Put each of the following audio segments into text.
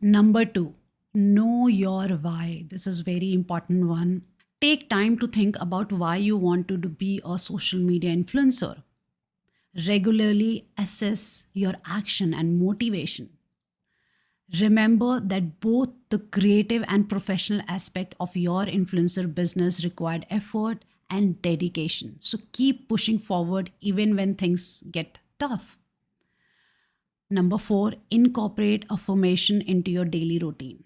Number two, know your why. This is very important one. Take time to think about why you want to be a social media influencer. Regularly assess your action and motivation. Remember that both the creative and professional aspect of your influencer business required effort and dedication. So keep pushing forward even when things get tough. Number four, incorporate affirmation into your daily routine.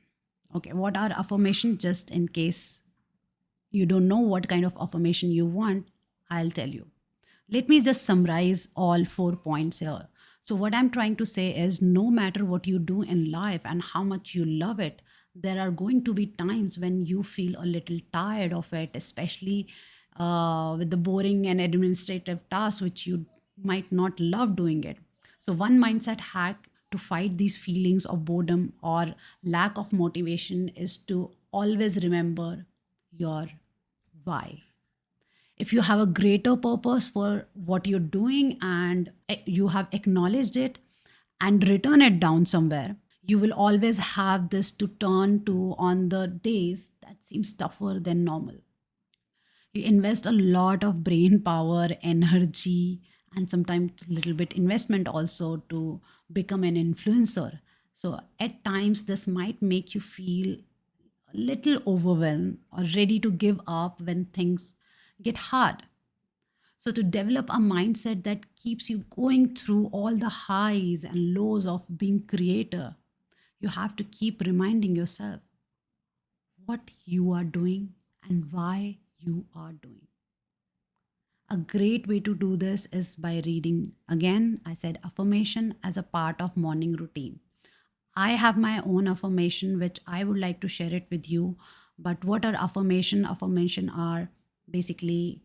Okay, what are affirmation? Just in case you don't know what kind of affirmation you want, I'll tell you. Let me just summarize all 4 points here. So, what I'm trying to say is no matter what you do in life and how much you love it, there are going to be times when you feel a little tired of it, especially with the boring and administrative tasks which you might not love doing it. So, one mindset hack to fight these feelings of boredom or lack of motivation is to always remember your why. If you have a greater purpose for what you're doing and you have acknowledged it and written it down somewhere, you will always have this to turn to on the days that seems tougher than normal. You invest a lot of brain power, energy, and sometimes a little bit investment also to become an influencer. So at times this might make you feel a little overwhelmed or ready to give up when things get hard. So, to develop a mindset that keeps you going through all the highs and lows of being creator, you have to keep reminding yourself what you are doing and why you are doing. A great way to do this is by reading again, I said affirmation as a part of morning routine. I have my own affirmation which I would like to share it with you. But what are affirmation? Affirmation are basically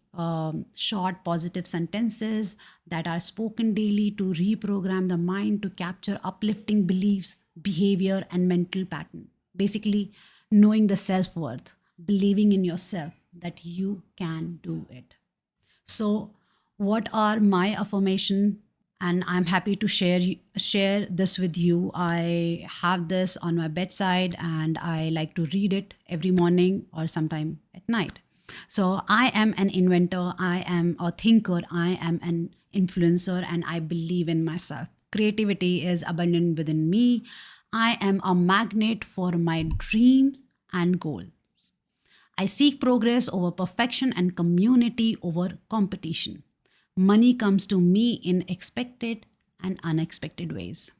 short positive sentences that are spoken daily to reprogram the mind to capture uplifting beliefs, behavior, and mental pattern. Basically, knowing the self worth, believing in yourself that you can do it. So, what are my affirmation? And I'm happy to share this with you. I have this on my bedside, and I like to read it every morning or sometime at night. So, I am an inventor. I am a thinker. I am an influencer, and I believe in myself. Creativity is abundant within me. I am a magnet for my dreams and goals. I seek progress over perfection and community over competition. Money comes to me in expected and unexpected ways.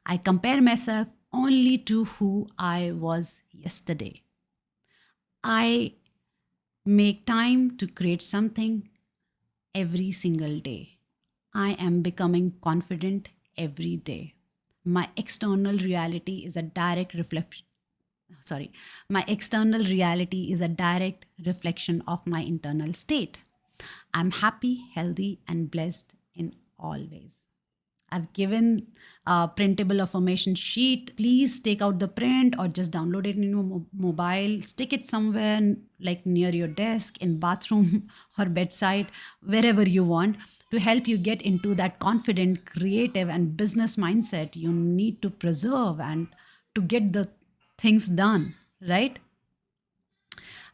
I compare myself only to who I was yesterday. I make time to create something every single day. I am becoming confident every day. My external reality is a direct reflection. Sorry, my external reality is a direct reflection of my internal state. I'm happy, healthy, and blessed in all ways. I've given a printable affirmation sheet. Please take out the print or just download it in your mobile. Stick it somewhere like near your desk, in bathroom or bedside, wherever you want to help you get into that confident, creative, and business mindset you need to preserve and to get the things done, right?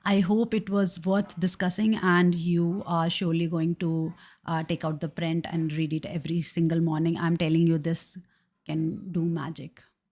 I hope it was worth discussing, and you are surely going to take out the print and read it every single morning. I'm telling you, this can do magic.